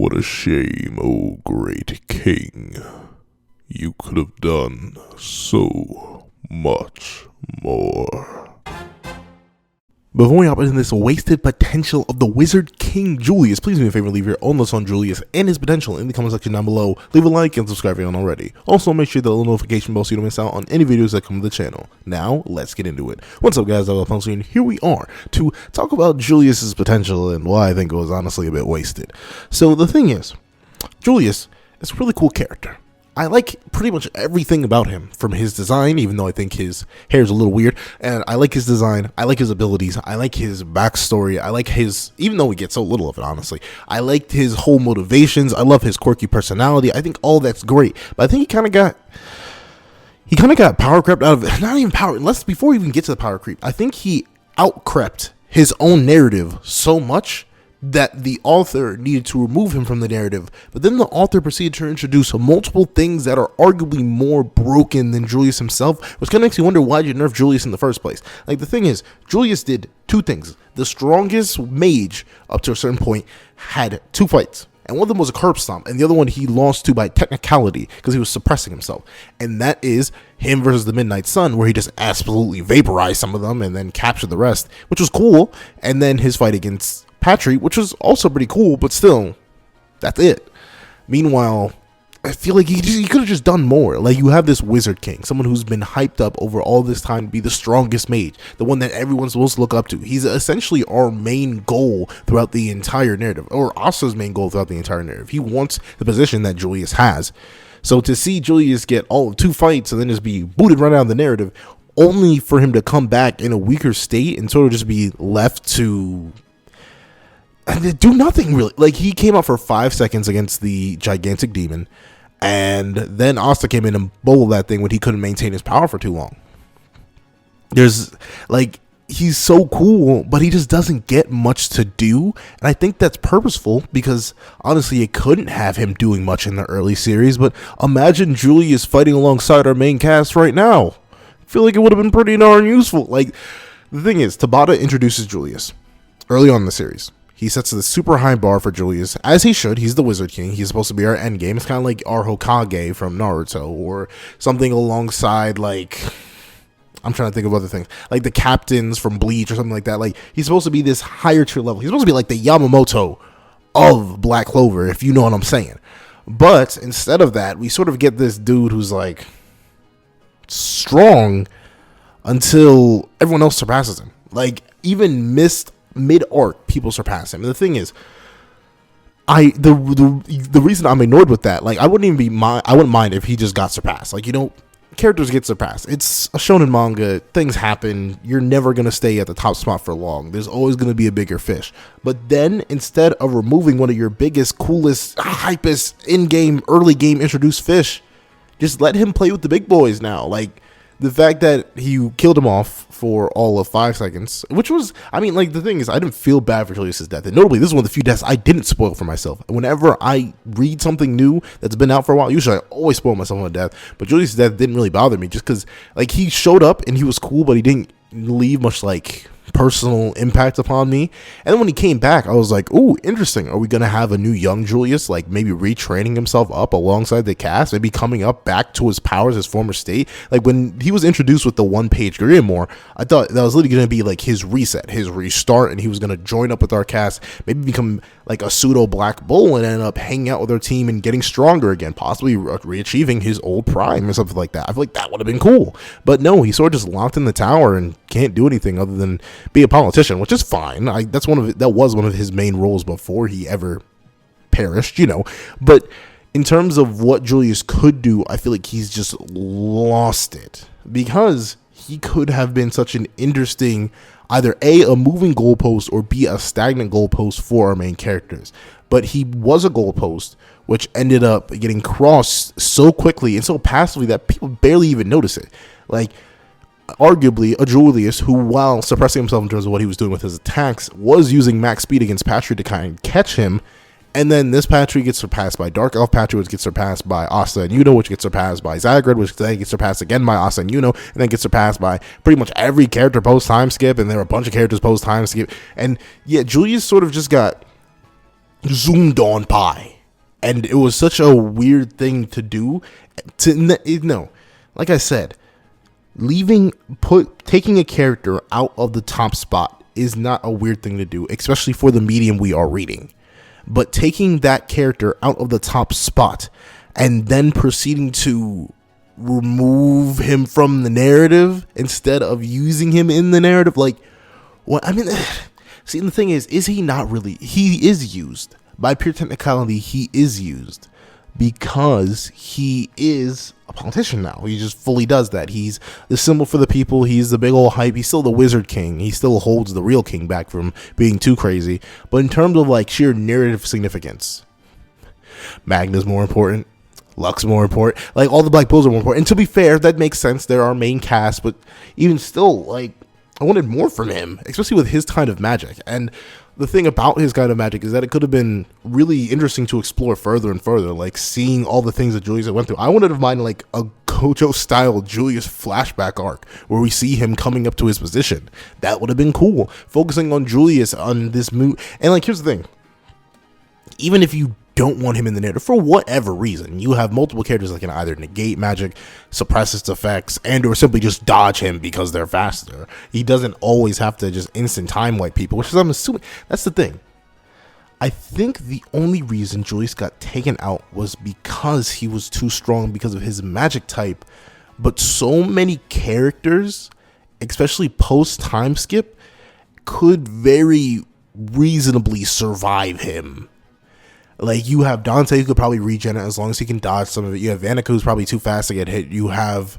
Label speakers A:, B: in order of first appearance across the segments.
A: What a shame, oh great king. You could have done so much more. Before we hop into this wasted potential of the Wizard King Julius, please do me a favor and leave your own list on Julius and his potential in the comment section down below. Leave a like and subscribe if you haven't already. Also, make sure the little notification bell so you don't miss out on any videos that come to the channel. Now, let's get into it. What's up, guys? I'm Pencil, and here we are to talk about Julius's potential and why I think it was honestly a bit wasted. So, the thing is, Julius is a really cool character. I like pretty much everything about him, from his design, even though I think his hair is a little weird, and I like his design, I like his abilities, I like his backstory, I like his, even though we get so little of it, honestly, I liked his whole motivations, I love his quirky personality, I think all that's great, but I think he kind of got power crept out of it, not even power, before we even get to the power creep, I think he out-crept his own narrative so much that the author needed to remove him from the narrative, but then the author proceeded to introduce multiple things that are arguably more broken than Julius himself, which kind of makes me wonder why you nerf Julius in the first place. Like, the thing is, Julius did two things. The strongest mage, up to a certain point, had two fights, and one of them was a curb stomp, and the other one he lost to by technicality, because he was suppressing himself, and that is him versus the Midnight Sun, where he just absolutely vaporized some of them, and then captured the rest, which was cool, and then his fight against Patry, which was also pretty cool, but still, that's it. Meanwhile, I feel like he could have just done more. Like, you have this Wizard King, someone who's been hyped up over all this time to be the strongest mage, the one that everyone's supposed to look up to. He's essentially our main goal throughout the entire narrative, or Asa's main goal throughout the entire narrative. He wants the position that Julius has. So to see Julius get all of two fights and then just be booted right out of the narrative, only for him to come back in a weaker state and sort of just be left to do nothing really. Like, he came out for 5 seconds against the gigantic demon, and then Asta came in and bowled that thing when he couldn't maintain his power for too long. There's, like, he's so cool, but he just doesn't get much to do, and I think that's purposeful, because honestly, you couldn't have him doing much in the early series, but imagine Julius fighting alongside our main cast right now. I feel like it would have been pretty darn useful. Like, the thing is, Tabata introduces Julius early on in the series. He sets the super high bar for Julius, as he should. He's the Wizard King. He's supposed to be our endgame. It's kind of like our Hokage from Naruto, or something alongside, like, I'm trying to think of other things, like the captains from Bleach or something like that. Like, he's supposed to be this higher tier level. He's supposed to be like the Yamamoto of Black Clover, if you know what I'm saying. But instead of that, we sort of get this dude who's like strong until everyone else surpasses him. Like, even mid-arc, people surpass him. And the thing is, the reason I'm annoyed with that, like, I wouldn't mind if he just got surpassed. Like, you know, characters get surpassed. It's a shonen manga. Things happen. You're never going to stay at the top spot for long. There's always going to be a bigger fish. But then, instead of removing one of your biggest, coolest, hypest, in-game, early game introduced fish, just let him play with the big boys now. Like, the fact that he killed him off for all of 5 seconds, which was, I mean, like, the thing is, I didn't feel bad for Julius's death. And notably, this is one of the few deaths I didn't spoil for myself. Whenever I read something new that's been out for a while, usually I always spoil myself on a death. But Julius's death didn't really bother me, just because, like, he showed up and he was cool, but he didn't leave much, like, personal impact upon me. And then when he came back, I was like, ooh, interesting. Are we gonna have a new young Julius, like maybe retraining himself up alongside the cast, maybe coming up back to his powers, his former state? Like, when he was introduced with the one-page Grimoire, I thought that was literally gonna be like his reset, his restart, and he was gonna join up with our cast, maybe become like a pseudo Black Bull and end up hanging out with our team and getting stronger again, possibly reachieving his old prime or something like that. I feel like that would have been cool. But no, he sort of just locked in the tower and can't do anything other than be a politician, which is fine. That was one of his main roles before he ever perished, you know. But in terms of what Julius could do, I feel like he's just lost it, because he could have been such an interesting, either a moving goalpost, or b a stagnant goalpost for our main characters. But he was a goalpost, which ended up getting crossed so quickly and so passively that people barely even notice it. Like, arguably, a Julius who, while suppressing himself in terms of what he was doing with his attacks, was using max speed against Patry to kind of catch him. And then this Patry gets surpassed by Dark Elf Patry, which gets surpassed by Asta and Yuno, which gets surpassed by Zagred, which then gets surpassed again by Asta and Yuno, and then gets surpassed by pretty much every character post-time skip, and there are a bunch of characters post-time skip. And yeah, Julius sort of just got zoomed on by. And it was such a weird thing to do. Like I said, taking a character out of the top spot is not a weird thing to do, especially for the medium we are reading. But taking that character out of the top spot and then proceeding to remove him from the narrative instead of using him in the narrative, like, what? I mean, see, the thing is he not really? He is used. By pure technicality, he is used because he is a politician now. He just fully does that. He's the symbol for the people. He's the big old hype. He's still the wizard king. He still holds the real king back from being too crazy. But in terms of like sheer narrative significance, Magna's more important. Lux more important. Like all the Black Bulls are more important. And to be fair, that makes sense. They're our main cast, but even still, like, I wanted more from him, especially with his kind of magic. And the thing about his kind of magic is that it could have been really interesting to explore further and further, like seeing all the things that Julius went through. I wanted to find like a Gojo-style Julius flashback arc where we see him coming up to his position. That would have been cool. Focusing on Julius on this move. And like, here's the thing. Even if you don't want him in the narrative for whatever reason, you have multiple characters that can either negate magic, suppress its effects, and or simply just dodge him because they're faster. He doesn't always have to just instant time wipe people, which is, I'm assuming, that's the thing. I think the only reason Julius got taken out was because he was too strong because of his magic type, but so many characters, especially post time skip, could very reasonably survive him. Like, you have Dante, who could probably regen it as long as he can dodge some of it. You have Vanica, who's probably too fast to get hit. You have...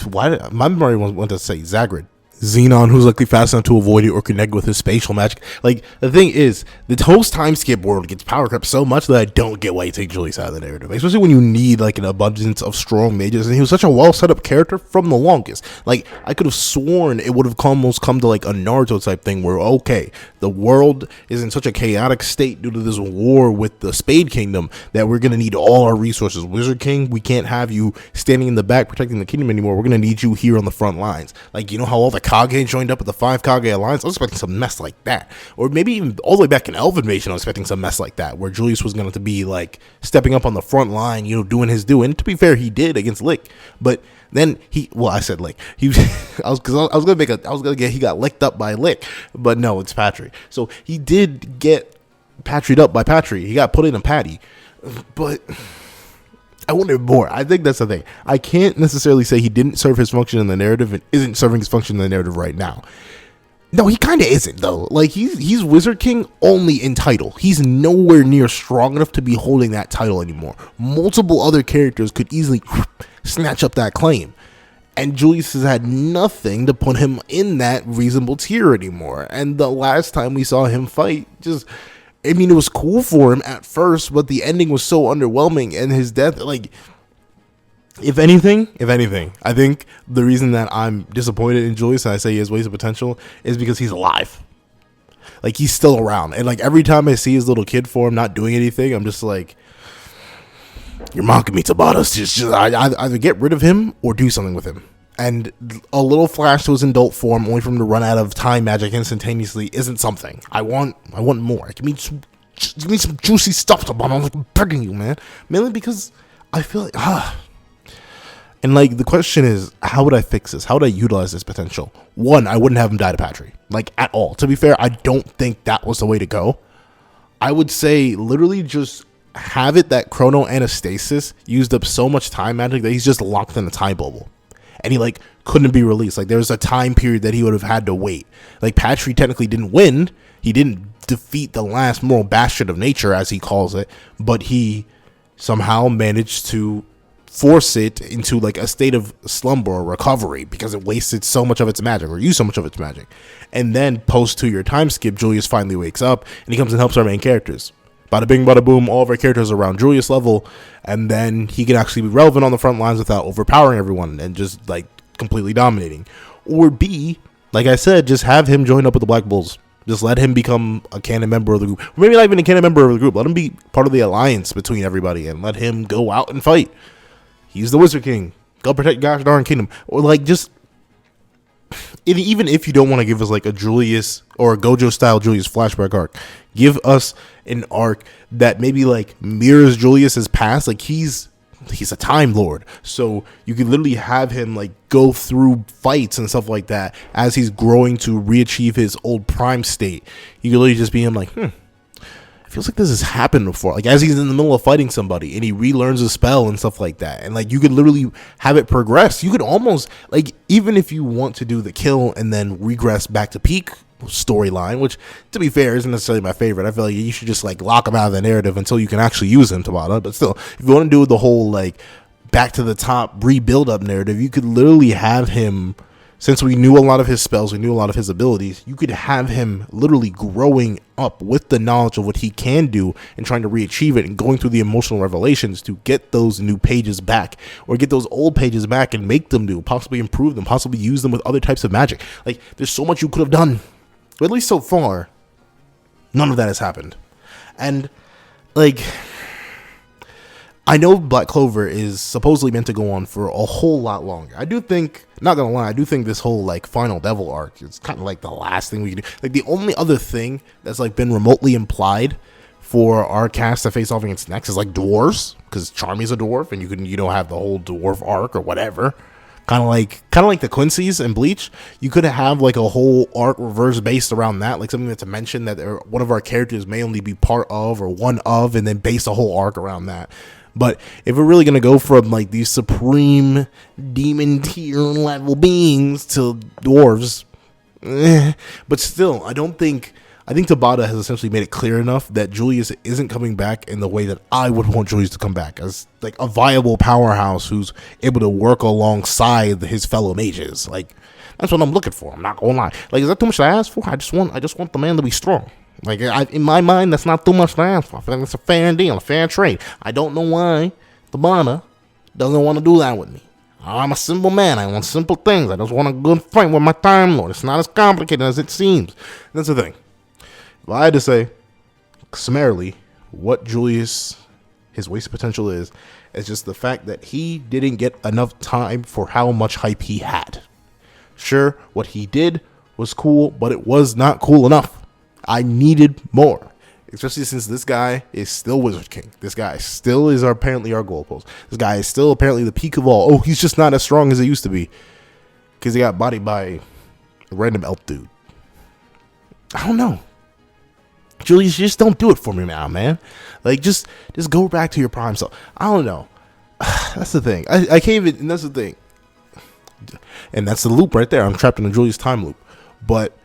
A: my memory went to say Zagrid. Xenon, who's likely fast enough to avoid it or connect with his spatial magic. Like, the thing is, the post time skip world gets power crept so much that I don't get why you take Julius out of the narrative, especially when you need like an abundance of strong mages. And he was such a well set up character from the longest. Like, I could have sworn it would have almost come to like a Naruto type thing where, okay, the world is in such a chaotic state due to this war with the Spade Kingdom that we're gonna need all our resources. Wizard King, we can't have you standing in the back protecting the kingdom anymore. We're gonna need you here on the front lines. Like, you know how all the Kage joined up with the 5 Kage Alliance? I was expecting some mess like that. Or maybe even all the way back in Elf Invasion, I was expecting some mess like that, where Julius was going to be like stepping up on the front line, you know, doing his due. And to be fair, he did against Lick. But then he got licked up by Lick, but no, it's Patry. So he did get Patried up by Patry. He got put in a patty, but I wanted more. I think that's the thing. I can't necessarily say he didn't serve his function in the narrative and isn't serving his function in the narrative right now. No, he kind of isn't, though. Like, he's Wizard King only in title. He's nowhere near strong enough to be holding that title anymore. Multiple other characters could easily snatch up that claim. And Julius has had nothing to put him in that reasonable tier anymore. And the last time we saw him fight, it was cool for him at first, but the ending was so underwhelming, and his death, like, if anything, I think the reason that I'm disappointed in Julius and I say he has wasted potential is because he's alive. Like, he's still around. And like, every time I see his little kid form not doing anything, I'm just like, you're mocking me, Tabata. I either get rid of him or do something with him. And a little flash to his adult form, only for him to run out of time magic instantaneously, isn't something. I want more. Give me some juicy stuff, Tabata. I'm like begging you, man. Mainly because I feel like And like, the question is, how would I fix this? How would I utilize this potential? One, I wouldn't have him die to Patry, like, at all. To be fair, I don't think that was the way to go. I would say literally just have it that Chrono Anastasis used up so much time magic that he's just locked in a time bubble. And he like couldn't be released. Like, there was a time period that he would have had to wait. Like, Patry technically didn't win. He didn't defeat the last moral bastion of nature, as he calls it, but he somehow managed to force it into like a state of slumber or recovery because it wasted so much of its magic or used so much of its magic. And then post 2-year time skip, Julius finally wakes up and he comes and helps our main characters. Bada bing, bada boom, all of our characters are around Julius level, and then he can actually be relevant on the front lines without overpowering everyone and just like completely dominating. Or B, like I said, just have him join up with the Black Bulls. Just let him become a canon member of the group. Or maybe not even a canon member of the group. Let him be part of the alliance between everybody and let him go out and fight. He's the Wizard King. Go protect gosh darn kingdom. Or like, just even if you don't want to give us like a Julius or a Gojo style Julius flashback arc, give us an arc that maybe like mirrors Julius's past. Like he's a Time Lord, so you could literally have him like go through fights and stuff like that as he's growing to re-achieve his old prime state. You could literally just be him like, feels like this has happened before. Like as he's in the middle of fighting somebody and he relearns a spell and stuff like that. And like you could literally have it progress. You could almost like, even if you want to do the kill and then regress back to peak storyline, which to be fair isn't necessarily my favorite. I feel like you should just like lock him out of the narrative until you can actually use him, Tabata. But still, if you want to do the whole like back to the top rebuild up narrative, you could literally have him, since we knew a lot of his spells, we knew a lot of his abilities, you could have him literally growing up with the knowledge of what he can do and trying to re-achieve it and going through the emotional revelations to get those new pages back or get those old pages back and make them new, possibly improve them, possibly use them with other types of magic. Like, there's so much you could have done. But at least so far, none of that has happened. And, like, I know Black Clover is supposedly meant to go on for a whole lot longer. I do think, not gonna lie, I do think this whole like final devil arc is kind of like the last thing we can do. Like the only other thing that's like been remotely implied for our cast to face off against next is like dwarves, because Charmy's a dwarf and you don't have the whole dwarf arc or whatever. Kind of like the Quincy's and Bleach. You could have like a whole arc reverse based around that, like something that's a mention that one of our characters may only be part of or one of, and then base a whole arc around that. But if we're really going to go from like these supreme demon tier level beings to dwarves, but still, I think Tabata has essentially made it clear enough that Julius isn't coming back in the way that I would want Julius to come back, as like a viable powerhouse who's able to work alongside his fellow mages. Like, that's what I'm looking for. I'm not going to lie. Like, is that too much to ask for? I just want the man to be strong. Like, in my mind, that's not too much to ask for. I feel like it's a fair deal, a fair trade. I don't know why Tabata doesn't want to do that with me. I'm a simple man. I want simple things. I just want a good fight with my Time Lord. It's not as complicated as it seems. That's the thing. If I had to say, summarily, what Julius, his wasted potential is just the fact that he didn't get enough time for how much hype he had. Sure, what he did was cool, but it was not cool enough. I needed more, especially since this guy is still Wizard King. This guy still is apparently our goalpost. This guy is still apparently the peak of all. Oh, he's just not as strong as he used to be because he got bodied by a random elf dude. I don't know. Julius, just don't do it for me now, man. Like, just go back to your prime self. I don't know. That's the thing. I can't even, and that's the thing. And that's the loop right there. I'm trapped in a Julius time loop. But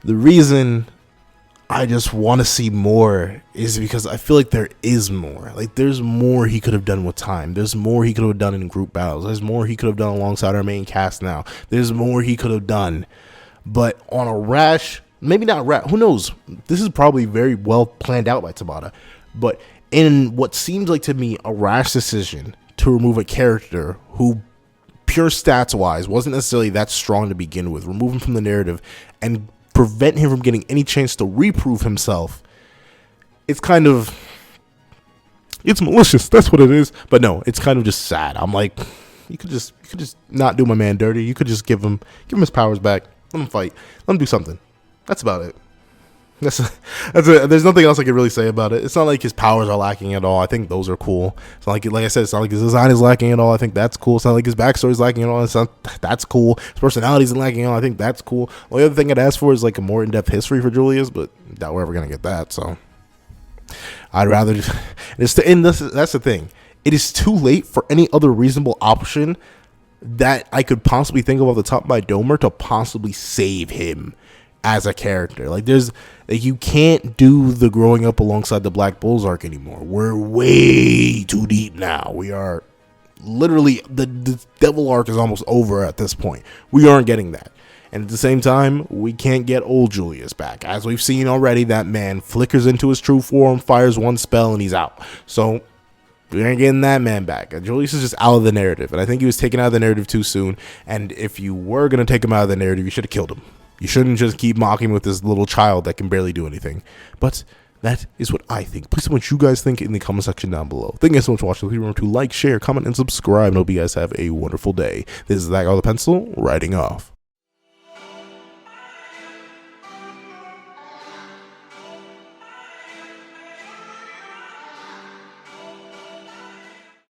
A: the reason I just want to see more is because I feel like there is more. Like, there's more he could have done with time. There's more he could have done in group battles. There's more he could have done alongside our main cast now. There's more he could have done. But on a rash, maybe not rash, who knows? This is probably very well planned out by Tabata. But in what seems like to me a rash decision to remove a character who, pure stats-wise, wasn't necessarily that strong to begin with, remove him from the narrative, and prevent him from getting any chance to reprove himself, it's malicious. That's what it is. But no, it's kind of just sad. I'm like, you could just not do my man dirty. You could just give him his powers back. Let him fight. Let him do something. That's about it. That's it. There's nothing else I can really say about it. It's not like his powers are lacking at all. I think those are cool. It's not like I said, it's not like his design is lacking at all. I think that's cool. It's not like his backstory is lacking at all. That's cool. His personality isn't lacking at all. I think that's cool. The only other thing I'd ask for is like a more in-depth history for Julius, but doubt we're ever gonna get that. So I'd rather that's the thing. It is too late for any other reasonable option that I could possibly think of off the top of my domer to possibly save him as a character. Like, you can't do the growing up alongside the Black Bulls arc anymore. We're way too deep now. We are literally, the Devil arc is almost over at this point. We aren't getting that. And at the same time, we can't get old Julius back. As we've seen already, that man flickers into his true form, fires one spell, and he's out. So we ain't getting that man back. Julius is just out of the narrative. And I think he was taken out of the narrative too soon. And if you were going to take him out of the narrative, you should have killed him. You shouldn't just keep mocking with this little child that can barely do anything. But that is what I think. Please tell me what you guys think in the comment section down below. Thank you guys so much for watching. Please remember to like, share, comment, and subscribe. And hope you guys have a wonderful day. This is That Guy with a Pencil, writing off.